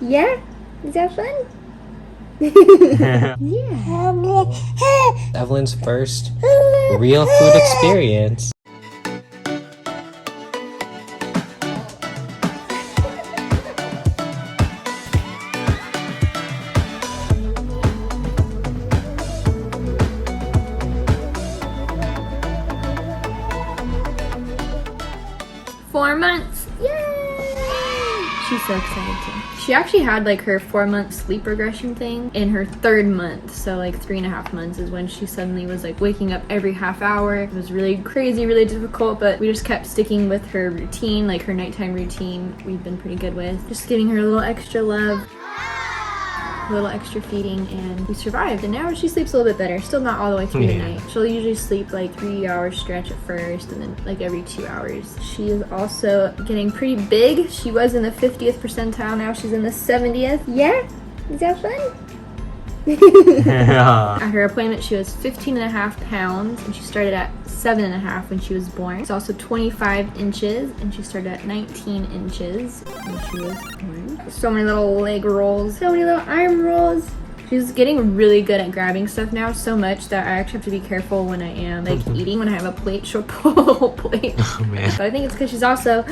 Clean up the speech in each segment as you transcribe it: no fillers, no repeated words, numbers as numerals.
Yeah? Is that fun? Yeah. Evelyn's first real food experience. 4 months. Yay! She's so excited too. She actually had like her 4-month sleep regression thing in her 3rd month. So like 3.5 months is when she suddenly was like waking up every half hour. It was really crazy, really difficult, but we just kept sticking with her routine, like her nighttime routine we've been pretty good with. Just giving her a little extra love, a little extra feeding, and we survived. And now she sleeps a little bit better. Still not all the way through the night. She'll usually sleep like 3-hour stretch at first, and then like every 2 hours. She is also getting pretty big. She was in the 50th percentile, now she's in the 70th. Yeah? Is that fun? At her appointment, she was 15.5 pounds, and she started at 7.5 when she was born. She's also 25 inches, and she started at 19 inches when she was born. So many little leg rolls, so many little arm rolls. She's getting really good at grabbing stuff now, so much that I actually have to be careful when I am like eating. When I have a plate, she'll pull the whole plate. Oh man. But I think it's because she's also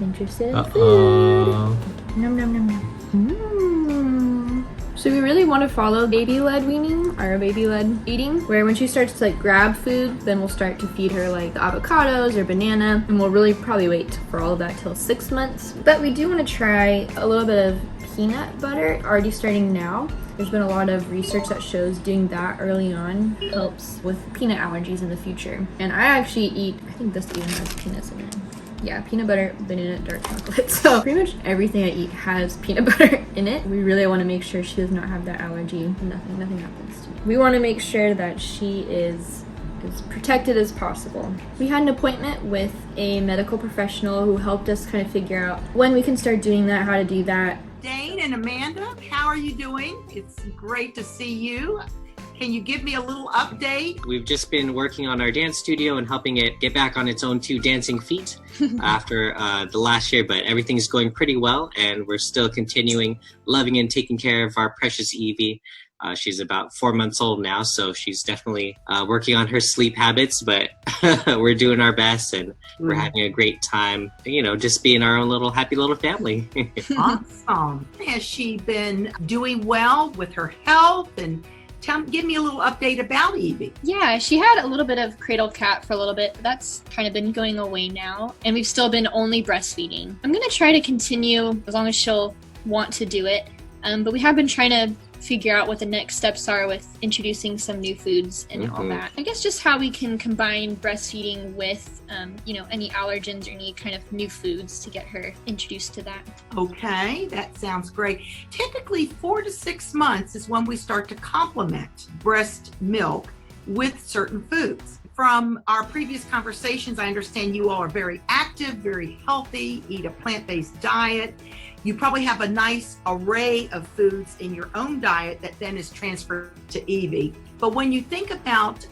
interested in food. Nom nom nom nom. So we really want to follow baby-led weaning, or baby-led eating, where when she starts to like grab food, then we'll start to feed her like the avocados or banana, and we'll really probably wait for all of that till 6 months. But we do want to try a little bit of peanut butter, already starting now. There's been a lot of research that shows doing that early on helps with peanut allergies in the future. And I actually eat, I think this even has peanuts in it. Yeah, peanut butter, banana, dark chocolate. So pretty much everything I eat has peanut butter in it. We really want to make sure she does not have that allergy. Nothing happens to me. We want to make sure that she is as protected as possible. We had an appointment with a medical professional who helped us kind of figure out when we can start doing that, how to do that. Dane and Amanda, how are you doing? It's great to see you. Can you give me a little update? We've just been working on our dance studio and helping it get back on its own 2 dancing feet after the last year, but everything's going pretty well, and we're still continuing loving and taking care of our precious Evie. She's about 4 months old now, so she's definitely working on her sleep habits, but we're doing our best, and we're having a great time, you know, just being our own little happy little family. Awesome. Has she been doing well with her health? And give me a little update about Evie. Yeah, she had a little bit of cradle cat for a little bit, but that's kind of been going away now. And we've still been only breastfeeding. I'm going to try to continue as long as she'll want to do it. But we have been trying to figure out what the next steps are with introducing some new foods and all that. I guess just how we can combine breastfeeding with, you know, any allergens or any kind of new foods to get her introduced to that. Okay, that sounds great. Typically 4 to 6 months is when we start to complement breast milk with certain foods. From our previous conversations, I understand you all are very active, very healthy, eat a plant-based diet. You probably have a nice array of foods in your own diet that then is transferred to Evie. But when you think about,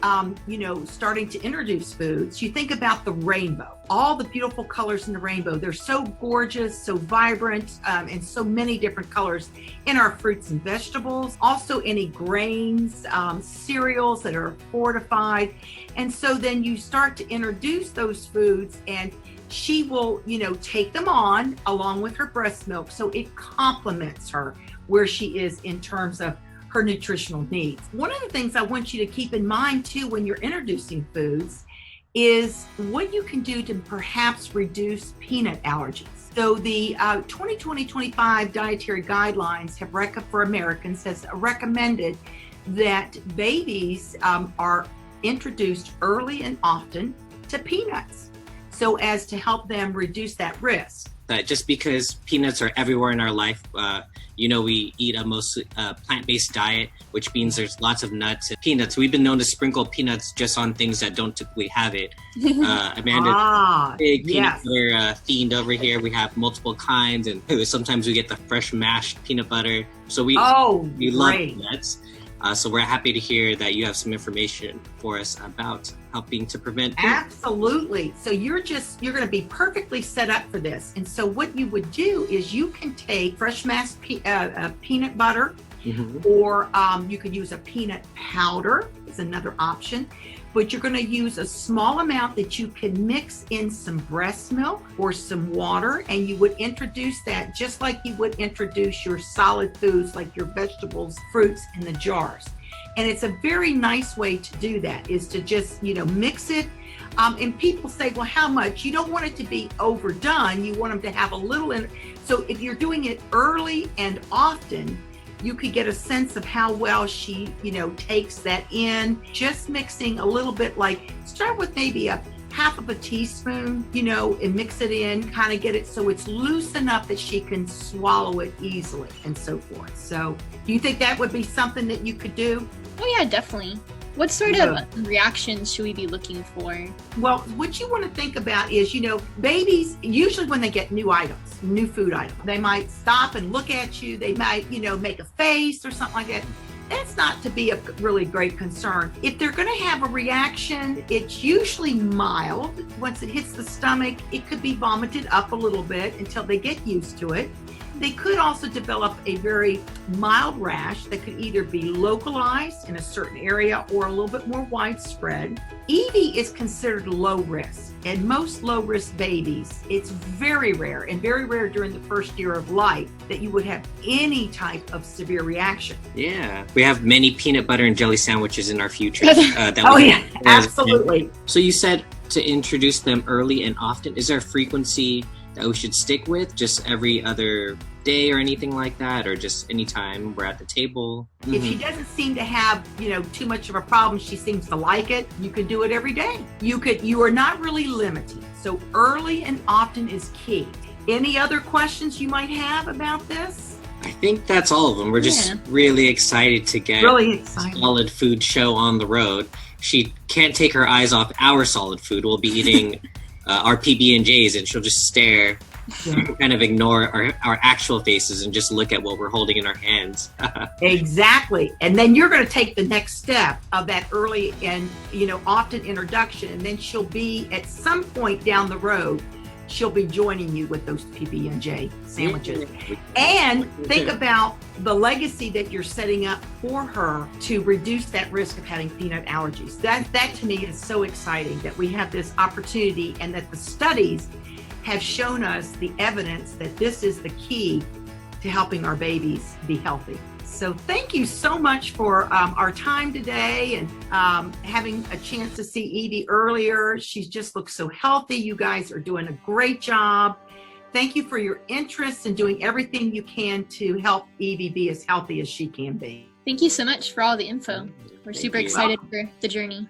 you know, starting to introduce foods, you think about the rainbow, all the beautiful colors in the rainbow. They're so gorgeous, so vibrant, and so many different colors in our fruits and vegetables. Also any grains, cereals that are fortified. And so then you start to introduce those foods, and she will, you know, take them on along with her breast milk. So it complements her where she is in terms of her nutritional needs. One of the things I want you to keep in mind too when you're introducing foods is what you can do to perhaps reduce peanut allergies. So the 2020-25 dietary guidelines have for Americans has recommended that babies are introduced early and often to peanuts, so as to help them reduce that risk. Just because peanuts are everywhere in our life, you know, we eat a mostly plant-based diet, which means there's lots of nuts and peanuts. We've been known to sprinkle peanuts just on things that don't typically have it. Amanda, big peanut butter fiend over here. We have multiple kinds, and sometimes we get the fresh mashed peanut butter. So we love peanuts. So we're happy to hear that you have some information for us about helping to prevent. Absolutely. So you're going to be perfectly set up for this. And so what you would do is you can take fresh masked peanut butter, or you could use a peanut powder. It's another option. But you're going to use a small amount that you can mix in some breast milk or some water, and you would introduce that just like you would introduce your solid foods like your vegetables, fruits in the jars. And it's a very nice way to do that, is to just, mix it. And people say, well, how much? You don't want it to be overdone. You want them to have a little in. So if you're doing it early and often, you could get a sense of how well she, takes that in. Just mixing a little bit, like start with maybe a half of a teaspoon, and mix it in, kind of get it so it's loose enough that she can swallow it easily and so forth. So do you think that would be something that you could do? Oh yeah, definitely. What sort of reactions should we be looking for? Well, what you want to think about is, babies, usually when they get new items, new food items, they might stop and look at you. They might, make a face or something like that. That's not to be a really great concern. If they're going to have a reaction, it's usually mild. Once it hits the stomach, it could be vomited up a little bit until they get used to it. They could also develop a very mild rash that could either be localized in a certain area or a little bit more widespread. Evie is considered low risk, and most low risk babies, it's very rare during the first year of life that you would have any type of severe reaction. Yeah, we have many peanut butter and jelly sandwiches in our future. Absolutely. So you said to introduce them early and often. Is there a frequency that we should stick with, just every other day or anything like that, or just anytime we're at the table? If she doesn't seem to have, too much of a problem, she seems to like it, you could do it every day. You are not really limiting. So early and often is key. Any other questions you might have about this? I think that's all of them. We're just really excited to get a solid food show on the road. She can't take her eyes off our solid food. We'll be eating our PB&Js, and she'll just stare, kind of ignore our actual faces and just look at what we're holding in our hands. Exactly. And then you're going to take the next step of that early and, often introduction. And then she'll be at some point down the road, she'll be joining you with those PB&J sandwiches. And think about the legacy that you're setting up for her to reduce that risk of having peanut allergies. That to me is so exciting, that we have this opportunity and that the studies have shown us the evidence that this is the key to helping our babies be healthy. So thank you so much for our time today, and having a chance to see Evie earlier. She just looks so healthy. You guys are doing a great job. Thank you for your interest in doing everything you can to help Evie be as healthy as she can be. Thank you so much for all the info. We're super excited for the journey.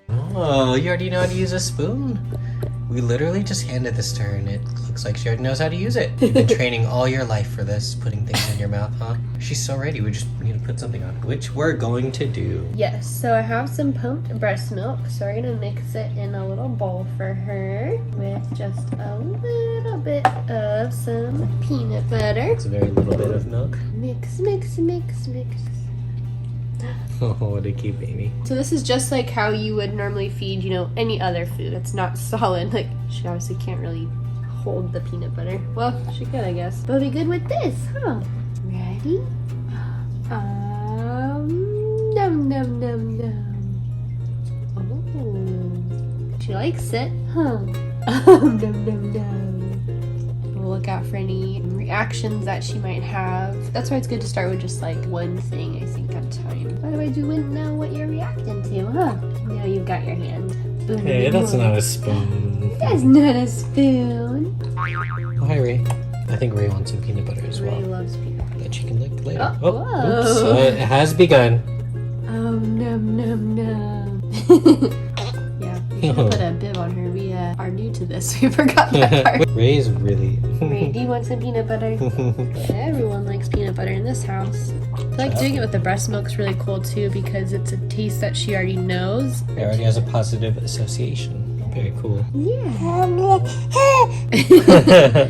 Oh, you already know how to use a spoon? We literally just handed this to her, and it looks like she already knows how to use it. You've been training all your life for this, putting things in your mouth, huh? She's so ready. We just need to put something on, which we're going to do. Yes, so I have some pumped breast milk, so we're gonna mix it in a little bowl for her with just a little bit of some peanut butter. It's a very little bit of milk. Mix, mix, mix, mix. Oh, what a cute baby. So this is just like how you would normally feed, any other food. It's not solid. Like, she obviously can't really hold the peanut butter. Well, she could, I guess. But it'll be good with this, huh? Ready? Num, num, num, num. Oh, she likes it, huh? Num, num, num. We'll look out for any reactions that she might have. That's why it's good to start with just like one thing, I think, at a time. Otherwise, you wouldn't know what you're reacting to, huh? Now you've got your hand. Boom, Hey, that's not a spoon. That's not a spoon. Oh, hi, Ray. I think Ray wants some peanut butter as well. Ray loves peanut butter. That she can lick later. Oh, oops. whoa. It has begun. Oh, num, num, num. Yeah, we should put a bib on her. We are new to this. We forgot that part. Ray's really... Ray, do you want some peanut butter? Everyone likes peanut butter in this house. I feel like doing it with the breast milk's really cool too, because it's a taste that she already knows. It already has a positive association. Very cool. Yeah.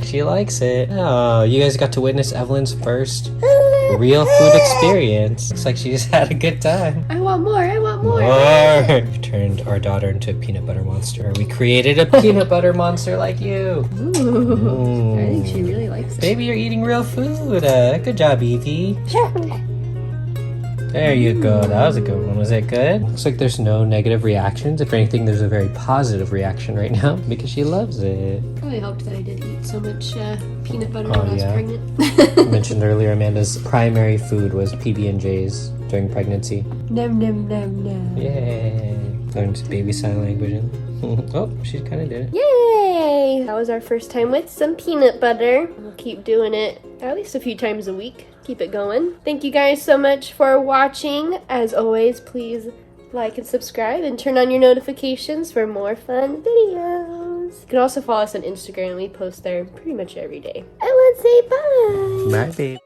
She likes it. Oh, you guys got to witness Evelyn's first Real food experience. Looks like she just had a good time. I want more. I want more. We've turned our daughter into a peanut butter monster. We created a peanut butter monster like you. Ooh. I think she really likes it. Baby, you're eating real food. Good job, Evie. There you go. That was a good one. Was it good? Looks like there's no negative reactions. If anything, there's a very positive reaction right now because she loves it. Probably helped that I did eat so much peanut butter Oh, when I was yeah? pregnant. I mentioned earlier, Amanda's primary food was PB&J's during pregnancy. Nom nom nom nom. Yay! Learned baby sign language. Oh, she kind of did it. Yay! That was our first time with some peanut butter. We'll keep doing it at least a few times a week. Keep it going. Thank you guys so much for watching. As always, please like and subscribe and turn on your notifications for more fun videos. You can also follow us on Instagram. We post there pretty much every day. I want to say bye. Bye, babe.